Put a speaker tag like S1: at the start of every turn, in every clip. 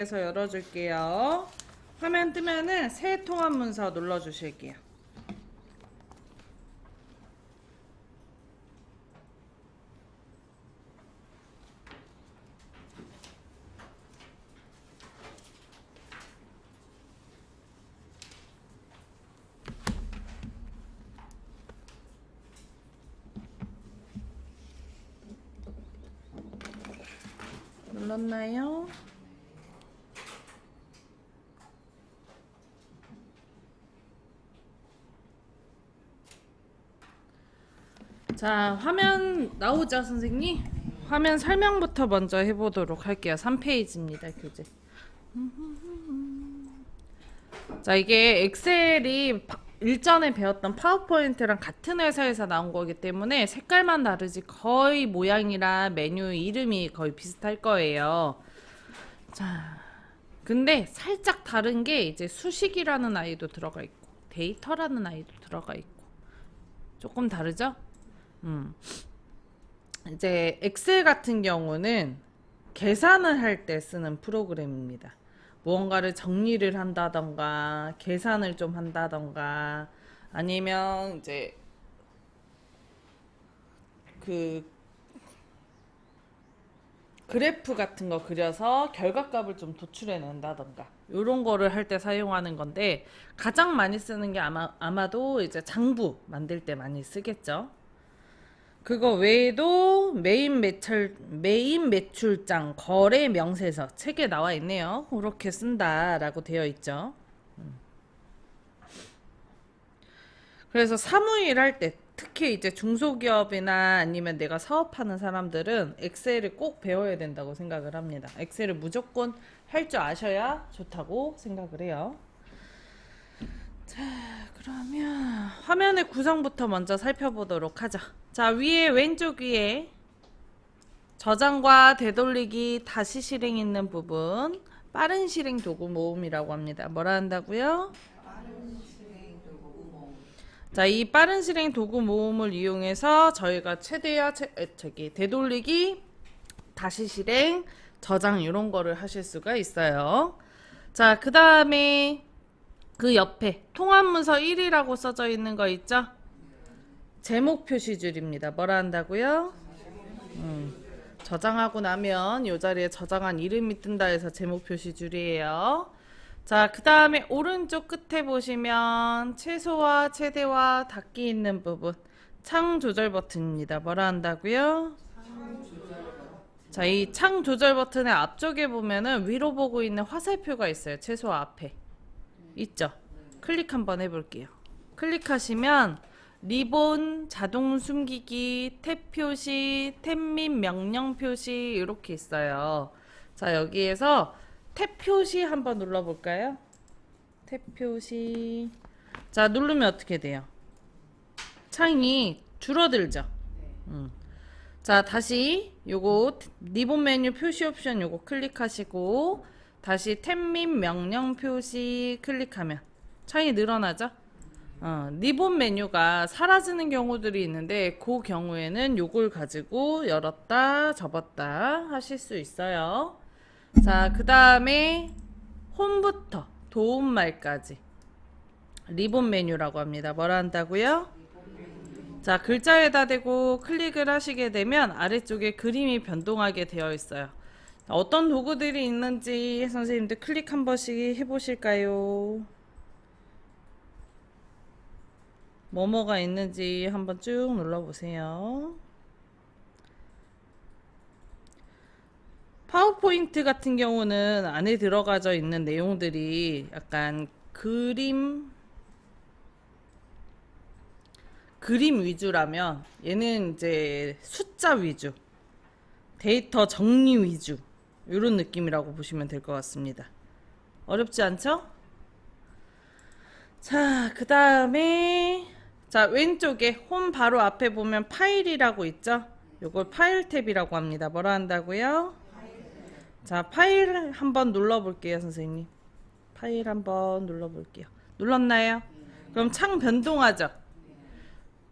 S1: 해서 열어줄게요. 화면 뜨면은 새 통합 문서 눌러주실게요. 눌렀나요? 자, 화면 나오죠, 선생님? 화면 설명부터 먼저 해보도록 할게요. 3페이지입니다, 교재. 자, 이게 엑셀이 일전에 배웠던 파워포인트랑 같은 회사에서 나온 거기 때문에 색깔만 다르지 거의 모양이랑 메뉴 이름이 거의 비슷할 거예요. 자, 근데 살짝 다른 게 이제 수식이라는 아이도 들어가 있고 데이터라는 아이도 들어가 있고 조금 다르죠? 이제 엑셀 같은 경우는 계산을 할 때 쓰는 프로그램입니다. 무언가를 정리를 한다던가 계산을 좀 한다던가 아니면 이제 그 그래프 같은 거 그려서 결과값을 좀 도출해 낸다던가 이런 거를 할 때 사용하는 건데 가장 많이 쓰는 게 아마도 이제 장부 만들 때 많이 쓰겠죠. 그거 외에도 메인 매출장, 거래 명세서 책에 나와 있네요. 그렇게 쓴다라고 되어 있죠. 그래서 사무일 할 때 특히 이제 중소기업이나 아니면 내가 사업하는 사람들은 엑셀을 꼭 배워야 된다고 생각을 합니다. 엑셀을 무조건 할 줄 아셔야 좋다고 생각을 해요. 자, 그러면 화면의 구성부터 먼저 살펴보도록 하죠. 자, 위에 왼쪽 위에 저장과 되돌리기 다시 실행 있는 부분 빠른 실행 도구 모음이라고 합니다. 뭐라 한다고요? 자, 이 빠른 실행 도구 모음을 이용해서 저희가 최대야 되돌리기 다시 실행 저장 이런 거를 하실 수가 있어요. 자, 그 다음에 그 옆에 통합문서 1이라고 써져 있는 거 있죠? 제목 표시줄입니다. 뭐라 한다고요? 저장하고 나면 이 자리에 저장한 이름이 뜬다 해서 제목 표시줄이에요. 자, 그 다음에 오른쪽 끝에 보시면 최소화, 최대화, 닫기 있는 부분 창 조절 버튼입니다. 뭐라 한다고요? 자, 이 창 조절 버튼의 앞쪽에 보면은 위로 보고 있는 화살표가 있어요. 최소화 앞에 있죠? 클릭 한번 해볼게요. 클릭하시면 리본, 자동 숨기기, 탭 표시, 탭 및 명령 표시 이렇게 있어요. 자, 여기에서 탭 표시 한번 눌러볼까요? 탭 표시. 자, 누르면 어떻게 돼요? 창이 줄어들죠? 자, 다시 요거 리본 메뉴 표시 옵션 요거 클릭하시고 다시 탭 및 명령 표시 클릭하면 창이 늘어나죠? 리본 메뉴가 사라지는 경우들이 있는데 그 경우에는 요걸 가지고 열었다 접었다 하실 수 있어요. 자, 그 다음에 홈부터 도움말까지 리본 메뉴라고 합니다. 뭐라 한다고요? 자, 글자에다 대고 클릭을 하시게 되면 아래쪽에 그림이 변동하게 되어 있어요. 어떤 도구들이 있는지 선생님들 클릭 한 번씩 해보실까요? 뭐뭐가 있는지 한번 쭉 눌러보세요. 파워포인트 같은 경우는 안에 들어가져 있는 내용들이 약간 그림 위주라면 얘는 이제 숫자 위주, 데이터 정리 위주 이런 느낌이라고 보시면 될 것 같습니다. 어렵지 않죠? 자, 그 다음에 자, 왼쪽에 홈 바로 앞에 보면 파일이라고 있죠? 요걸 파일 탭이라고 합니다. 뭐라 한다고요? 자, 파일 한번 눌러볼게요, 선생님. 파일 한번 눌러볼게요. 눌렀나요? 그럼 창 변동하죠?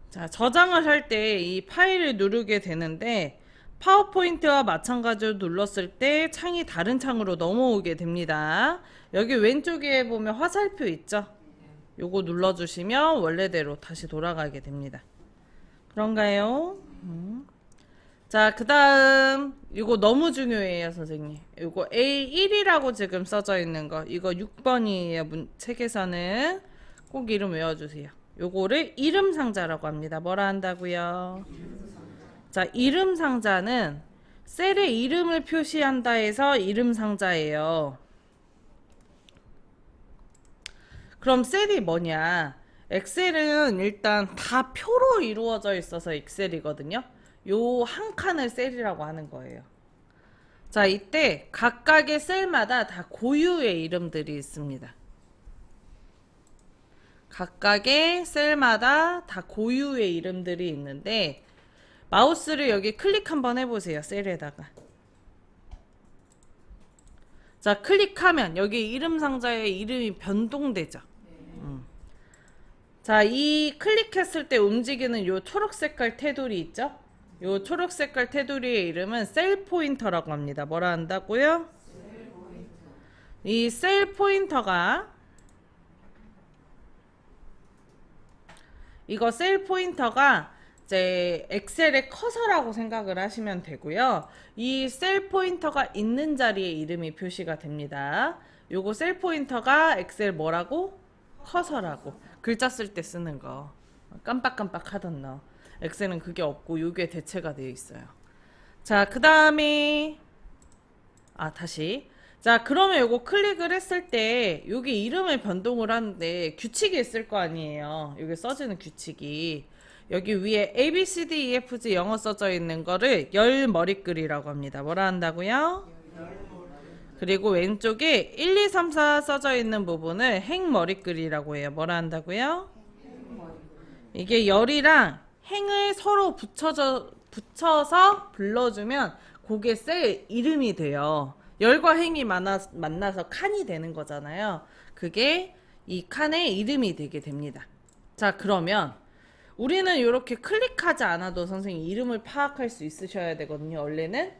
S1: 자, 저장을 할 때 이 파일을 누르게 되는데 파워포인트와 마찬가지로 눌렀을 때 창이 다른 창으로 넘어오게 됩니다. 여기 왼쪽에 보면 화살표 있죠? 요거 눌러주시면 원래대로 다시 돌아가게 됩니다. 그런가요? 자, 그 다음 이거 너무 중요해요, 선생님. 이거 A1이라고 지금 써져 있는 거, 이거 6번이에요. 책에서는 꼭 이름 외워주세요. 요거를 이름 상자라고 합니다. 뭐라 한다고요? 자, 이름 상자는 셀의 이름을 표시한다 해서 이름 상자예요. 그럼 셀이 뭐냐? 엑셀은 일단 다 표로 이루어져 있어서 엑셀이거든요. 요 한 칸을 셀이라고 하는 거예요. 자, 이때 각각의 셀마다 다 고유의 이름들이 있습니다. 각각의 셀마다 다 고유의 이름들이 있는데, 마우스를 여기 클릭 한번 해보세요. 셀에다가. 자, 클릭하면 여기 이름 상자에 이름이 변동되죠. 자, 이 클릭했을 때 움직이는 요 초록 색깔 테두리 있죠? 요 초록 색깔 테두리의 이름은 셀 포인터라고 합니다. 뭐라 한다고요? 이 셀 포인터가, 이거 셀 포인터가 이제 엑셀의 커서라고 생각을 하시면 되고요. 이 셀 포인터가 있는 자리에 이름이 표시가 됩니다. 요거 셀 포인터가 엑셀 뭐라고? 커서라고. 글자 쓸 때 쓰는 거. 깜빡깜빡 하던 너. 엑셀은 그게 없고 요게 대체가 되어 있어요. 자, 그 다음에 다시. 자, 그러면 요거 클릭을 했을 때 여기 이름을 변동을 하는데 규칙이 있을 거 아니에요. 여기 써지는 규칙이. 여기 위에 A, B, C, D, E, F, G 영어 써져 있는 거를 열 머리글이라고 합니다. 뭐라 한다고요? 그리고 왼쪽에 1, 2, 3, 4 써져 있는 부분을 행 머리글이라고 해요. 뭐라 한다고요? 이게 열이랑 행을 서로 붙여서 불러주면 그게 셀 이름이 돼요. 열과 행이 만나서 칸이 되는 거잖아요. 그게 이 칸의 이름이 되게 됩니다. 자, 그러면 우리는 이렇게 클릭하지 않아도 선생님 이름을 파악할 수 있으셔야 되거든요. 원래는.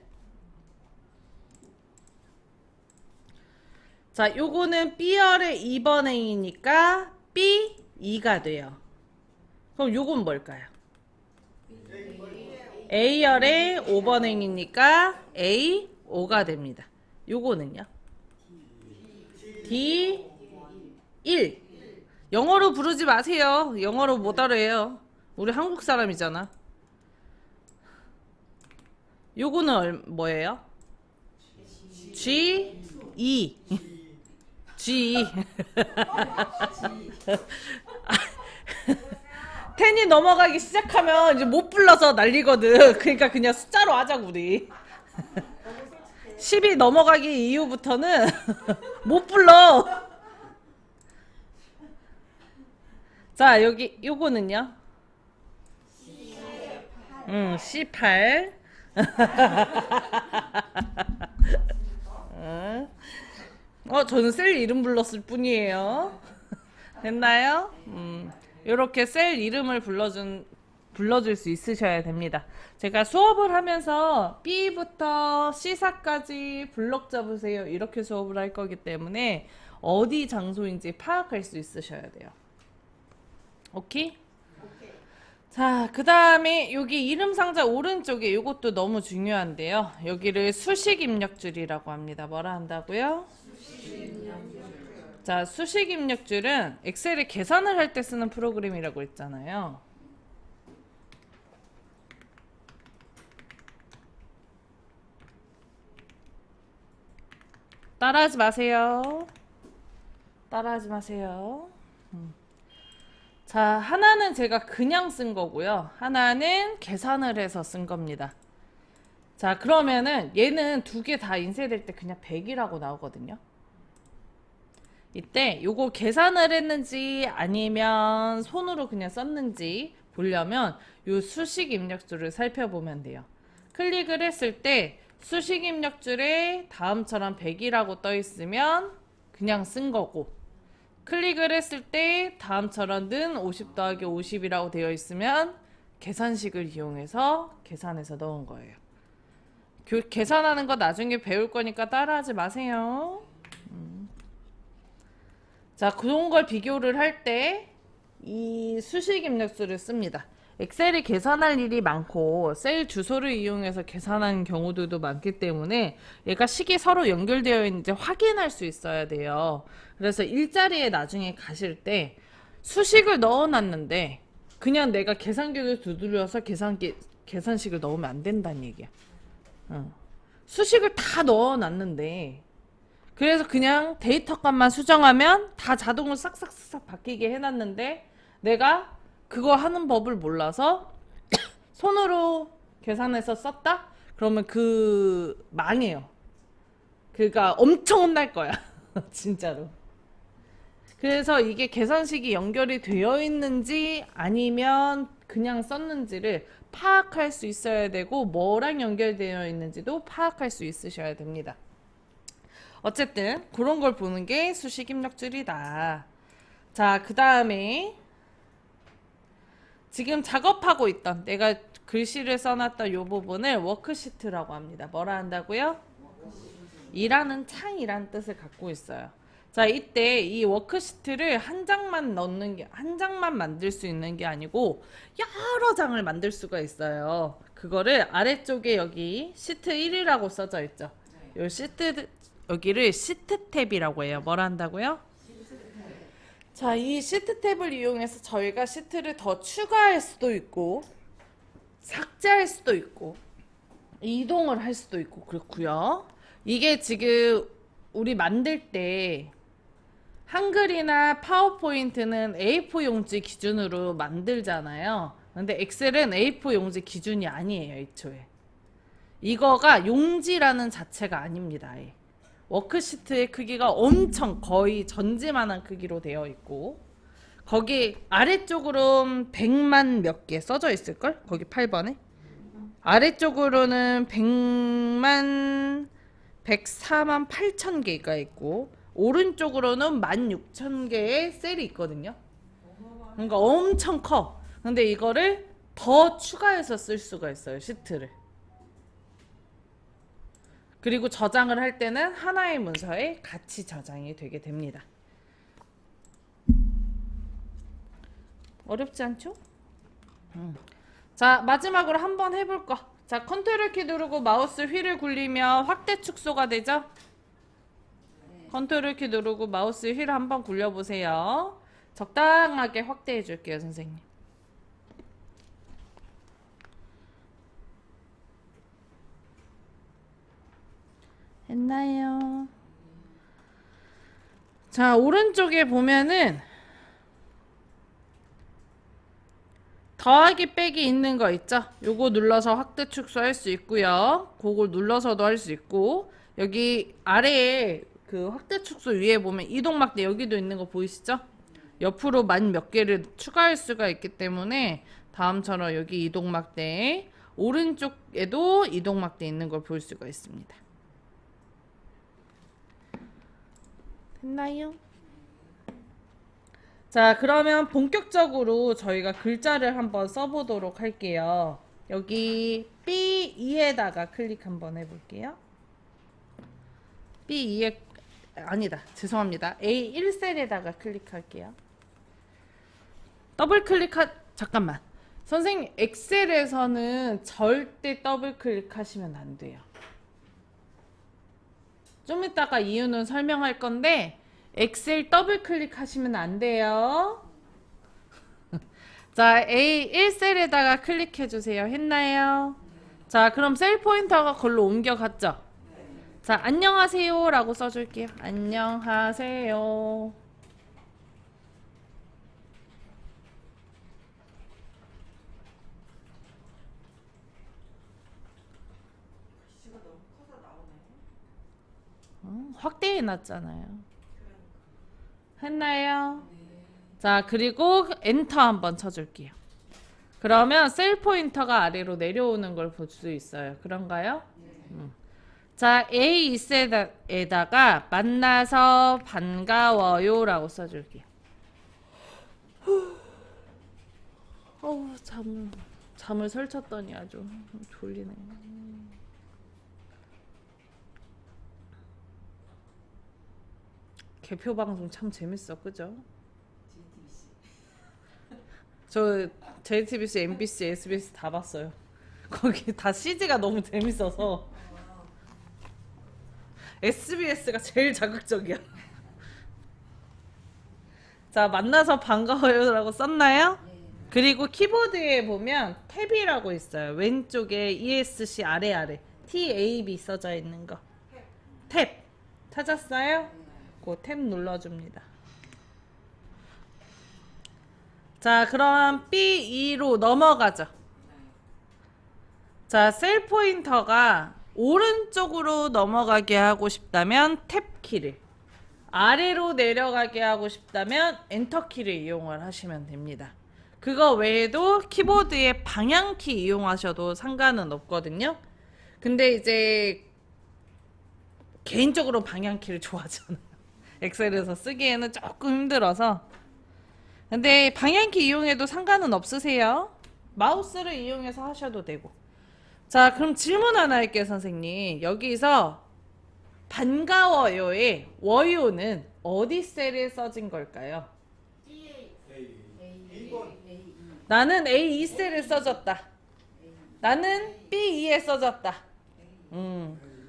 S1: 자, 요거는 B열의 2번 행이니까 B2가 돼요. 그럼 요건 뭘까요? A열의 5번 행이니까 A5가 됩니다. 요거는요? D1. 영어로 부르지 마세요. 영어로 못 알아요. 우리 한국 사람이잖아. 요거는 뭐예요? G2. G. 텐이 넘어가기 시작하면 이제 못 불러서 난리거든. 그러니까 그냥 숫자로 하자고 우리. 10이 넘어가기 이후부터는 못 불러. 자, 여기 요거는요? C8. 저는 셀 이름 불렀을 뿐이에요. 됐나요? 요렇게 셀 이름을 불러줄 수 있으셔야 됩니다. 제가 수업을 하면서 B부터 C사까지 블럭 잡으세요. 이렇게 수업을 할 거기 때문에 어디 장소인지 파악할 수 있으셔야 돼요. 오케이? 자, 그 다음에 여기 이름 상자 오른쪽에 이것도 너무 중요한데요. 여기를 수식 입력줄이라고 합니다. 뭐라 한다고요? 자, 수식 입력줄은 엑셀에 계산을 할 때 쓰는 프로그램이라고 했잖아요. 따라하지 마세요. 따라하지 마세요. 자, 하나는 제가 그냥 쓴 거고요. 하나는 계산을 해서 쓴 겁니다. 자, 그러면은 얘는 두 개 다 인쇄될 때 그냥 100이라고 나오거든요. 이때 요거 계산을 했는지 아니면 손으로 그냥 썼는지 보려면 요 수식 입력줄을 살펴보면 돼요. 클릭을 했을 때 수식 입력줄에 다음처럼 100이라고 떠 있으면 그냥 쓴 거고, 클릭을 했을 때 다음처럼 는 50 더하기 50이라고 되어 있으면 계산식을 이용해서 계산해서 넣은 거예요. 계산하는 거 나중에 배울 거니까 따라하지 마세요. 자, 그런 걸 비교를 할 때 이 수식 입력수를 씁니다. 엑셀이 계산할 일이 많고 셀 주소를 이용해서 계산하는 경우들도 많기 때문에 얘가 식이 서로 연결되어 있는지 확인할 수 있어야 돼요. 그래서 일자리에 나중에 가실 때 수식을 넣어놨는데 그냥 내가 계산기를 두드려서 계산식을 넣으면 안 된다는 얘기야. 수식을 다 넣어놨는데 그래서 그냥 데이터 값만 수정하면 다 자동으로 싹싹싹 바뀌게 해놨는데 내가 그거 하는 법을 몰라서 손으로 계산해서 썼다? 그러면 망해요. 그러니까 엄청 혼날 거야. 진짜로. 그래서 이게 계산식이 연결이 되어 있는지 아니면 그냥 썼는지를 파악할 수 있어야 되고 뭐랑 연결되어 있는지도 파악할 수 있으셔야 됩니다. 어쨌든 그런 걸 보는 게 수식 입력줄이다. 자, 그 다음에 지금 작업하고 있던 내가 글씨를 써놨던 이 부분을 워크시트라고 합니다. 뭐라 한다고요? 일하는 창이란 뜻을 갖고 있어요. 자, 이때 이 워크시트를 한 장만 한 장만 만들 수 있는 게 아니고 여러 장을 만들 수가 있어요. 그거를 아래쪽에 여기 시트 1이라고 써져 있죠. 요 여기를 시트 탭이라고 해요. 뭐라 한다고요? 자, 이 시트 탭을 이용해서 저희가 시트를 더 추가할 수도 있고 삭제할 수도 있고 이동을 할 수도 있고 그렇고요. 이게 지금 우리 만들 때 한글이나 파워포인트는 A4 용지 기준으로 만들잖아요. 근데 엑셀은 A4 용지 기준이 아니에요, 애초에. 이거가 용지라는 자체가 아닙니다. 아예. 워크시트의 크기가 엄청 거의 전지만한 크기로 되어 있고 거기 아래쪽으로는 100만 몇 개 써져 있을걸? 거기 8번에 아래쪽으로는 104만 8천 개가 있고 오른쪽으로는 16,000개의 셀이 있거든요. 그러니까 엄청 커. 근데 이거를 더 추가해서 쓸 수가 있어요, 시트를. 그리고 저장을 할 때는 하나의 문서에 같이 저장이 되게 됩니다. 어렵지 않죠? 자, 마지막으로 한번 해볼 거. 자, 컨트롤 키 누르고 마우스 휠을 굴리면 확대 축소가 되죠? 컨트롤 키 누르고 마우스 휠을 한번 굴려보세요. 적당하게 확대해 줄게요, 선생님. 했나요? 자, 오른쪽에 보면은 더하기 빼기 있는 거 있죠? 요거 눌러서 확대 축소할 수 있고요. 그걸 눌러서도 할 수 있고 여기 아래에 그 확대 축소 위에 보면 이동막대 여기도 있는 거 보이시죠? 옆으로 만 몇 개를 추가할 수가 있기 때문에 다음처럼 여기 이동막대 오른쪽에도 이동막대 있는 걸 볼 수가 있습니다. 됐나요? 자, 그러면 본격적으로 저희가 글자를 한번 써보도록 할게요. 여기 B2에다가 클릭 한번 해볼게요. B2에 아니다, 죄송합니다. A1셀에다가 클릭할게요. 더블 잠깐만. 선생님, 엑셀에서는 절대 더블 클릭하시면 안 돼요. 좀 이따가 이유는 설명할 건데 엑셀 더블 클릭하시면 안 돼요. 자, A1셀에다가 클릭해 주세요. 했나요? 자, 그럼 셀 포인터가 걸로 옮겨갔죠? 자, 안녕하세요 라고 써줄게요. 안녕하세요. 확대해 놨잖아요. 했나요? 자, 그리고 엔터 한번 쳐줄게요. 그러면 셀 포인터가 아래로 내려오는 걸 볼 수 있어요. 그런가요? 자, A2셀에다가 만나서 반가워요 라고 써줄게요. 잠을 설쳤더니 아주 졸리네. 개표 방송 참 재밌어, 그죠? 저 JTBC, MBC, SBS 다 봤어요. 거기 다 CG가 너무 재밌어서 SBS가 제일 자극적이야. 자, 만나서 반가워요라고 썼나요? 그리고 키보드에 보면 탭이라고 있어요. 왼쪽에 ESC 아래 TAB 써져 있는 거. 탭 찾았어요? 그 탭 눌러줍니다. 자, 그럼 B2로 넘어가죠. 자, 셀 포인터가 오른쪽으로 넘어가게 하고 싶다면 탭 키를, 아래로 내려가게 하고 싶다면 엔터 키를 이용을 하시면 됩니다. 그거 외에도 키보드의 방향키 이용하셔도 상관은 없거든요. 근데 이제 개인적으로 방향키를 좋아하잖아요. 엑셀에서 쓰기에는 조금 힘들어서. 근데 방향키 이용해도 상관은 없으세요. 마우스를 이용해서 하셔도 되고. 자, 그럼 질문 하나 할게요, 선생님. 여기서 반가워요의 워요는 어디 셀에 써진 걸까요? 나는 A2셀에 써졌다. 나는 B2에 써졌다.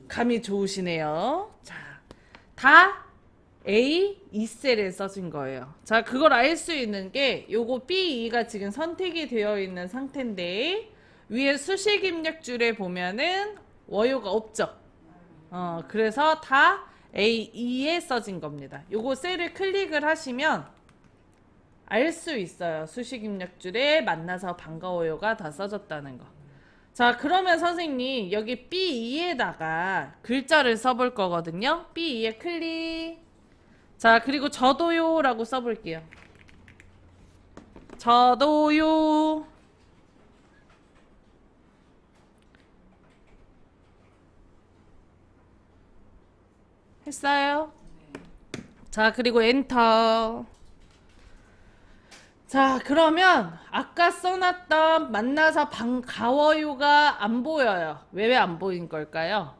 S1: 감이 좋으시네요. 자, 다 A2셀에 써진 거예요. 자, 그걸 알 수 있는 게 요거 B2가 지금 선택이 되어 있는 상태인데 위에 수식 입력줄에 보면은 워요가 없죠. 그래서 다 A2에 써진 겁니다. 요거 셀을 클릭을 하시면 알 수 있어요. 수식 입력줄에 만나서 반가워요가 다 써졌다는 거. 자, 그러면 선생님 여기 B2에다가 글자를 써볼 거거든요. B2에 클릭. 자, 그리고 저도요 라고 써볼게요. 저도요. 했어요? 자, 그리고 엔터. 자, 그러면 아까 써놨던 만나서 반가워요가 안 보여요. 왜 안 보인 걸까요?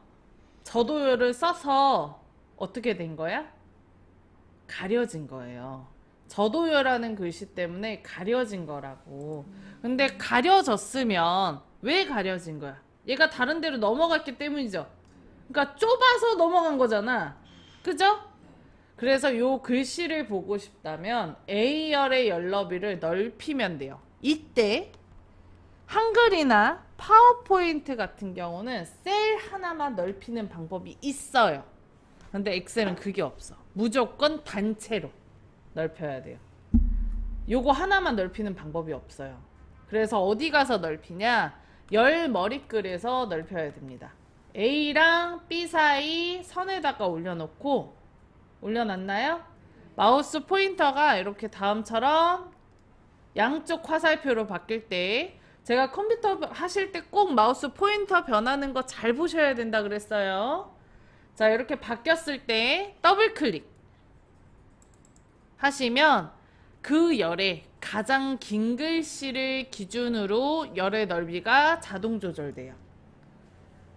S1: 저도요를 써서 어떻게 된 거야? 가려진 거예요. 저도요라는 글씨 때문에 가려진 거라고. 근데 가려졌으면 왜 가려진 거야? 얘가 다른 데로 넘어갔기 때문이죠. 그러니까 좁아서 넘어간 거잖아. 그죠? 그래서 요 글씨를 보고 싶다면 A열의 열너비를 넓히면 돼요. 이때 한글이나 파워포인트 같은 경우는 셀 하나만 넓히는 방법이 있어요. 근데 엑셀은 그게 없어. 무조건 단체로 넓혀야 돼요. 요거 하나만 넓히는 방법이 없어요. 그래서 어디 가서 넓히냐? 열 머리글에서 넓혀야 됩니다. A랑 B 사이 선에다가 올려놓고, 올려놨나요? 마우스 포인터가 이렇게 다음처럼 양쪽 화살표로 바뀔 때, 제가 컴퓨터 하실 때 꼭 마우스 포인터 변하는 거 잘 보셔야 된다 그랬어요. 자, 이렇게 바뀌었을 때 더블 클릭 하시면 그 열의 가장 긴 글씨를 기준으로 열의 넓이가 자동 조절돼요.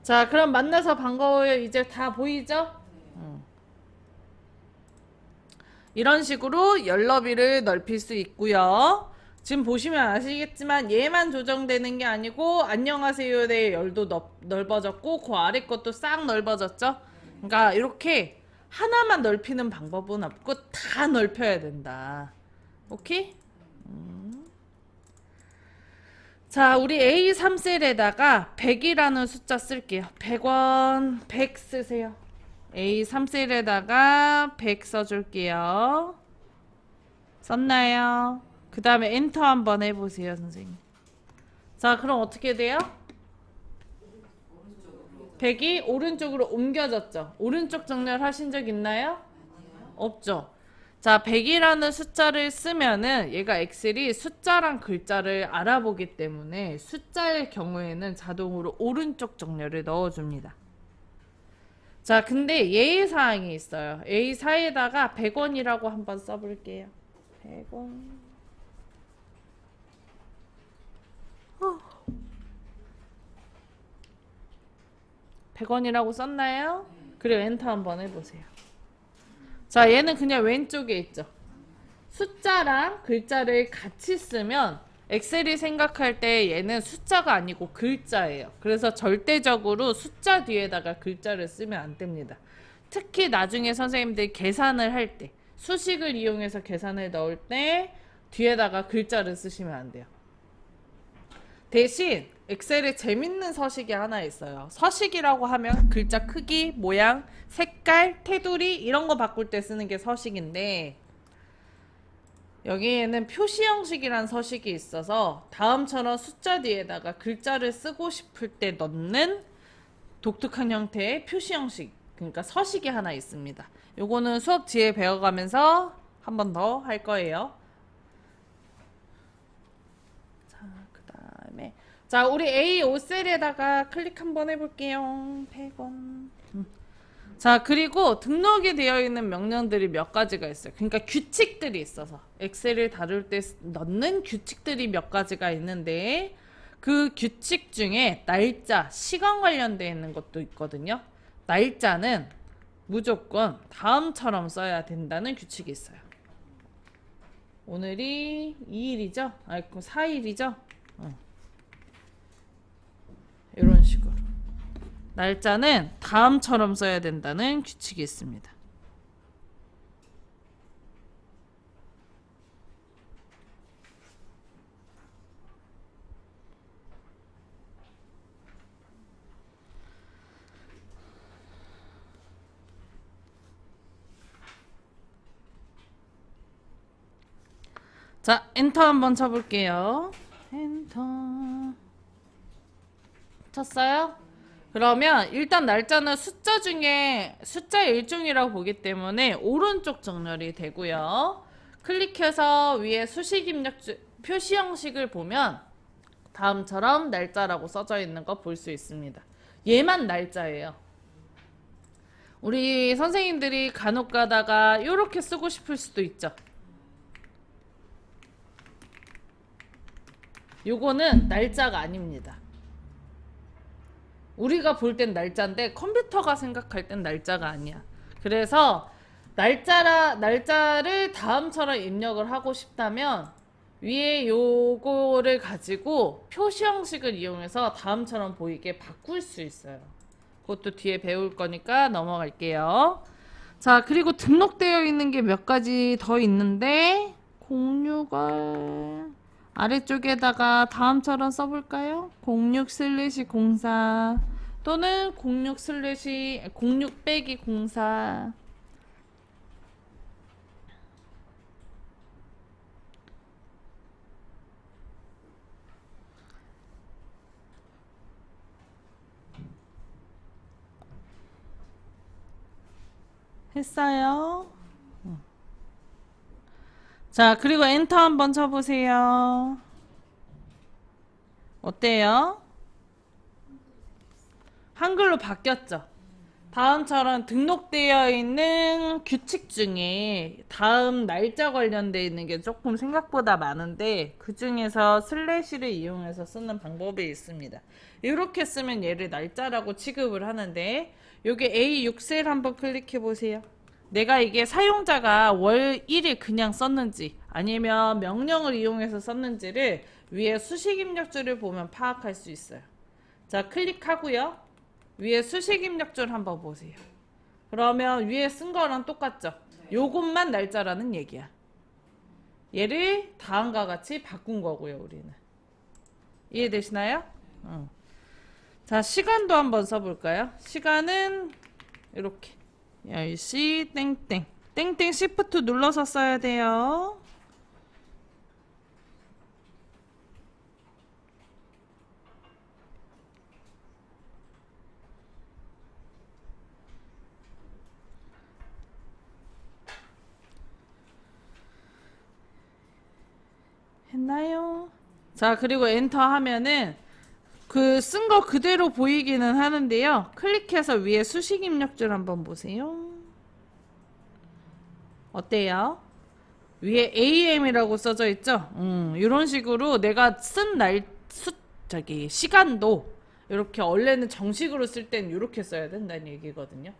S1: 자, 그럼 만나서 반가워요. 이제 다 보이죠? 이런 식으로 열 너비를 넓힐 수 있고요. 지금 보시면 아시겠지만 얘만 조정되는 게 아니고 안녕하세요의 열도 넓어졌고 그 아래 것도 싹 넓어졌죠. 그러니까 이렇게 하나만 넓히는 방법은 없고 다 넓혀야 된다. 오케이? 자, 우리 A3셀에다가 100이라는 숫자 쓸게요. 100원, 100 쓰세요. A3셀에다가 100 써줄게요. 썼나요? 그 다음에 엔터 한번 해보세요, 선생님. 자, 그럼 어떻게 돼요? 100이 오른쪽으로 옮겨졌죠? 오른쪽 정렬 하신 적 있나요? 없죠? 자, 100이라는 숫자를 쓰면은 얘가 엑셀이 숫자랑 글자를 알아보기 때문에 숫자의 경우에는 자동으로 오른쪽 정렬을 넣어줍니다. 자, 근데 예의사항이 있어요. A4에다가 100원이라고 한번 써볼게요. 100원. 100원이라고 썼나요? 그리고 엔터 한번 해보세요. 자, 얘는 그냥 왼쪽에 있죠. 숫자랑 글자를 같이 쓰면 엑셀이 생각할 때 얘는 숫자가 아니고 글자예요. 그래서 절대적으로 숫자 뒤에다가 글자를 쓰면 안 됩니다. 특히 나중에 선생님들이 계산을 할 때, 수식을 이용해서 계산을 넣을 때 뒤에다가 글자를 쓰시면 안 돼요. 대신 엑셀에 재밌는 서식이 하나 있어요. 서식이라고 하면 글자 크기, 모양, 색깔, 테두리 이런 거 바꿀 때 쓰는 게 서식인데, 여기에는 표시 형식이란 서식이 있어서 다음처럼 숫자 뒤에다가 글자를 쓰고 싶을 때 넣는 독특한 형태의 표시 형식, 그러니까 서식이 하나 있습니다. 요거는 수업 뒤에 배워가면서 한 번 더 할 거예요. 자, 그 다음에 자, 우리 A5셀에다가 클릭 한번 해볼게요. 100원. 자, 그리고 등록이 되어 있는 명령들이 몇 가지가 있어요. 그러니까 규칙들이 있어서 엑셀을 다룰 때 넣는 규칙들이 몇 가지가 있는데, 그 규칙 중에 날짜, 시간 관련되어 있는 것도 있거든요. 날짜는 무조건 다음처럼 써야 된다는 규칙이 있어요. 오늘이 2일이죠? 그럼 4일이죠? 이런 식으로 날짜는 다음처럼 써야 된다는 규칙이 있습니다. 자, 엔터 한번 쳐볼게요. 엔터 쳤어요? 그러면 일단 날짜는 숫자 중에 숫자의 일종이라고 보기 때문에 오른쪽 정렬이 되고요. 클릭해서 위에 수식 입력 표시 형식을 보면 다음처럼 날짜라고 써져 있는 거 볼 수 있습니다. 얘만 날짜예요. 우리 선생님들이 간혹 가다가 이렇게 쓰고 싶을 수도 있죠. 요거는 날짜가 아닙니다. 우리가 볼 땐 날짜인데 컴퓨터가 생각할 땐 날짜가 아니야. 그래서 날짜를 다음처럼 입력을 하고 싶다면 위에 요거를 가지고 표시 형식을 이용해서 다음처럼 보이게 바꿀 수 있어요. 그것도 뒤에 배울 거니까 넘어갈게요. 자, 그리고 등록되어 있는 게 몇 가지 더 있는데, 공유가 아래쪽에다가 다음처럼 써볼까요? 06/04 또는 06/04 했어요. 자, 그리고 엔터 한번 쳐보세요. 어때요? 한글로 바뀌었죠? 다음처럼 등록되어 있는 규칙 중에 다음 날짜 관련되어 있는 게 조금 생각보다 많은데, 그 중에서 슬래시를 이용해서 쓰는 방법이 있습니다. 이렇게 쓰면 얘를 날짜라고 취급을 하는데, 여기 A6셀 한번 클릭해 보세요. 내가 이게 사용자가 월 1일 그냥 썼는지 아니면 명령을 이용해서 썼는지를 위에 수식 입력줄을 보면 파악할 수 있어요. 자, 클릭하고요. 위에 수식 입력줄 한번 보세요. 그러면 위에 쓴 거랑 똑같죠? 요것만 날짜라는 얘기야. 얘를 다음과 같이 바꾼 거고요, 우리는. 이해되시나요? 자, 시간도 한번 써볼까요? 시간은 이렇게 10시 땡땡 땡땡 시프트 눌러서 써야 돼요. 했나요? 자, 그리고 엔터 하면은 그 쓴 거 그대로 보이기는 하는데요. 클릭해서 위에 수식 입력줄 한번 보세요. 어때요? 위에 AM이라고 써져 있죠? 이런 식으로 내가 쓴 시간도 이렇게 원래는 정식으로 쓸 땐 이렇게 써야 된다는 얘기거든요.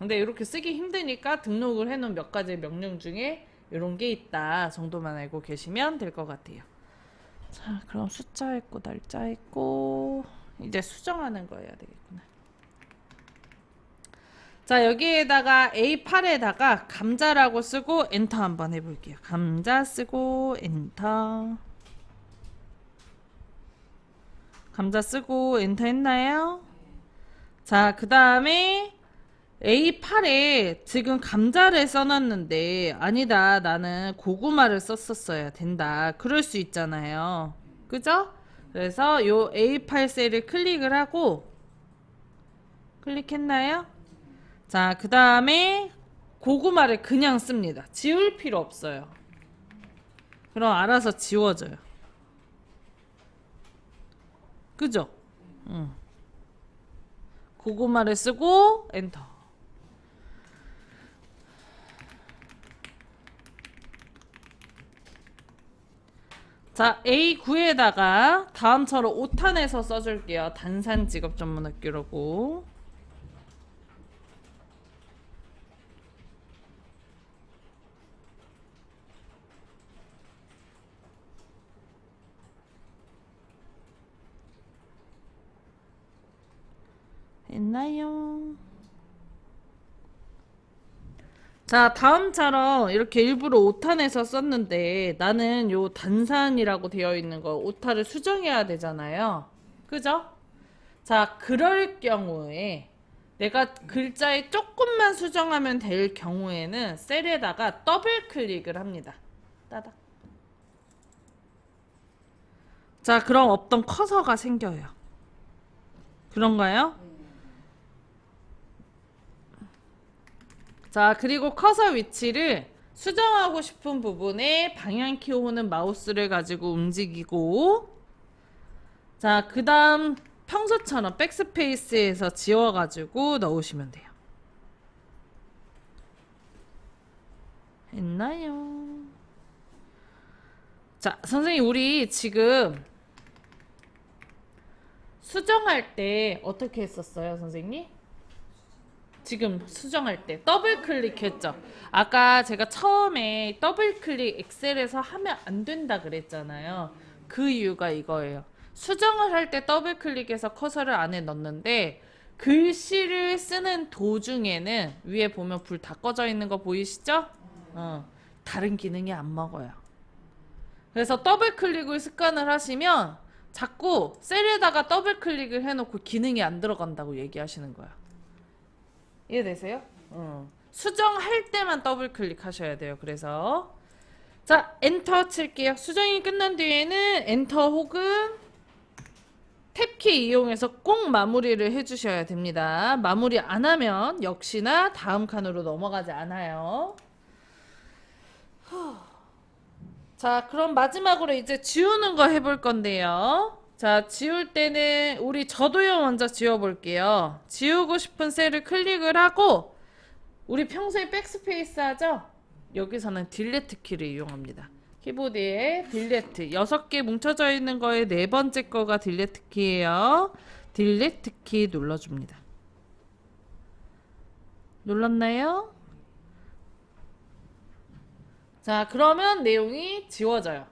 S1: 근데 이렇게 쓰기 힘드니까 등록을 해놓은 몇 가지 명령 중에 이런 게 있다 정도만 알고 계시면 될 것 같아요. 자, 그럼 숫자 있고 날짜 있고 이제 수정하는 거 해야 되겠구나. 자, 여기에다가 A8에다가 감자라고 쓰고 엔터 한번 해볼게요. 감자 쓰고 엔터. 감자 쓰고 엔터 했나요? 자, 그 다음에 A8에 지금 감자를 써놨는데 아니다, 나는 고구마를 썼었어야 된다, 그럴 수 있잖아요. 그죠? 그래서 요 A8 셀을 클릭을 하고 클릭했나요? 자, 그 다음에 고구마를 그냥 씁니다. 지울 필요 없어요. 그럼 알아서 지워져요. 그죠? 고구마를 쓰고 엔터. 자, A9에다가 다음처럼 5탄에서 써줄게요. 단산 직업 전문 학교라고. 했나요? 자, 다음처럼 이렇게 일부러 오탄에서 썼는데 나는 요 단산이라고 되어 있는 거 오타를 수정해야 되잖아요. 그죠? 자, 그럴 경우에 내가 글자에 조금만 수정하면 될 경우에는 셀에다가 더블 클릭을 합니다. 따닥. 자, 그럼 어떤 커서가 생겨요. 그런가요? 자, 그리고 커서 위치를 수정하고 싶은 부분에 방향키 오는 마우스를 가지고 움직이고, 자, 그 다음 평소처럼 백스페이스에서 지워가지고 넣으시면 돼요. 했나요? 자, 선생님, 우리 지금 수정할 때 어떻게 했었어요, 선생님? 지금 수정할 때 더블 클릭했죠. 아까 제가 처음에 더블 클릭 엑셀에서 하면 안 된다 그랬잖아요. 그 이유가 이거예요. 수정을 할 때 더블 클릭해서 커서를 안에 넣는데 글씨를 쓰는 도중에는 위에 보면 불 다 꺼져 있는 거 보이시죠? 다른 기능이 안 먹어요. 그래서 더블 클릭을 습관을 하시면 자꾸 셀에다가 더블 클릭을 해놓고 기능이 안 들어간다고 얘기하시는 거야. 이해되세요? 수정할 때만 더블 클릭하셔야 돼요. 그래서 자, 엔터 칠게요. 수정이 끝난 뒤에는 엔터 혹은 탭키 이용해서 꼭 마무리를 해주셔야 됩니다. 마무리 안 하면 역시나 다음 칸으로 넘어가지 않아요. 자, 그럼 마지막으로 이제 지우는 거 해볼 건데요. 자, 지울 때는 우리 저도요 먼저 지워볼게요. 지우고 싶은 셀을 클릭을 하고 우리 평소에 백스페이스 하죠? 여기서는 딜리트 키를 이용합니다. 키보드에 딜리트 6개 뭉쳐져 있는 거에 네 번째 거가 딜리트 키예요. 딜리트 키 눌러줍니다. 눌렀나요? 자, 그러면 내용이 지워져요.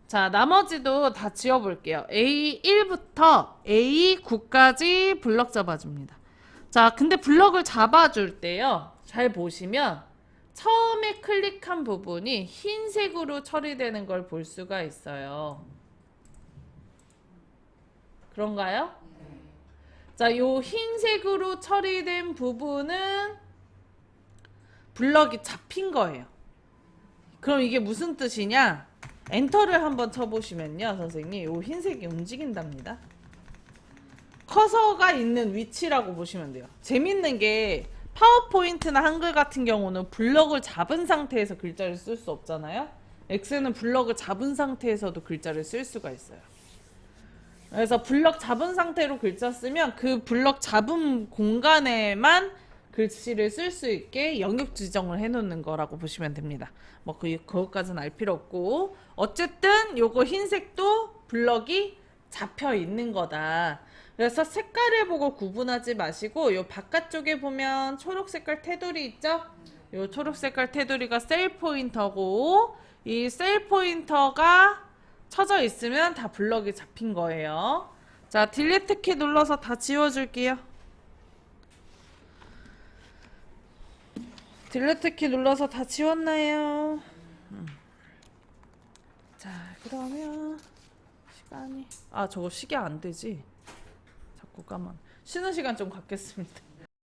S1: 자, 나머지도 다 지워볼게요. A1부터 A9까지 블럭 잡아줍니다. 자, 근데 블럭을 잡아줄 때요, 잘 보시면 처음에 클릭한 부분이 흰색으로 처리되는 걸 볼 수가 있어요. 그런가요? 자, 요 흰색으로 처리된 부분은 블럭이 잡힌 거예요. 그럼 이게 무슨 뜻이냐? 엔터를 한번 쳐보시면요, 선생님, 요 흰색이 움직인답니다. 커서가 있는 위치라고 보시면 돼요. 재밌는 게 파워포인트나 한글 같은 경우는 블럭을 잡은 상태에서 글자를 쓸 수 없잖아요. 엑셀은 블럭을 잡은 상태에서도 글자를 쓸 수가 있어요. 그래서 블럭 잡은 상태로 글자 쓰면 그 블럭 잡은 공간에만 글씨를 쓸 수 있게 영역 지정을 해놓는 거라고 보시면 됩니다. 뭐 그것까지는 알 필요 없고, 어쨌든 요거 흰색도 블럭이 잡혀 있는 거다. 그래서 색깔을 보고 구분하지 마시고 요 바깥쪽에 보면 초록 색깔 테두리 있죠? 요 초록 색깔 테두리가 셀 포인터고 이 셀 포인터가 쳐져 있으면 다 블럭이 잡힌 거예요. 자, 딜리트 키 눌러서 다 지워줄게요. 딜리트 키 눌러서 다 지웠나요? 자, 그러면 시간이 저거 시계 안 되지? 자꾸 까만. 쉬는 시간 좀 갖겠습니다.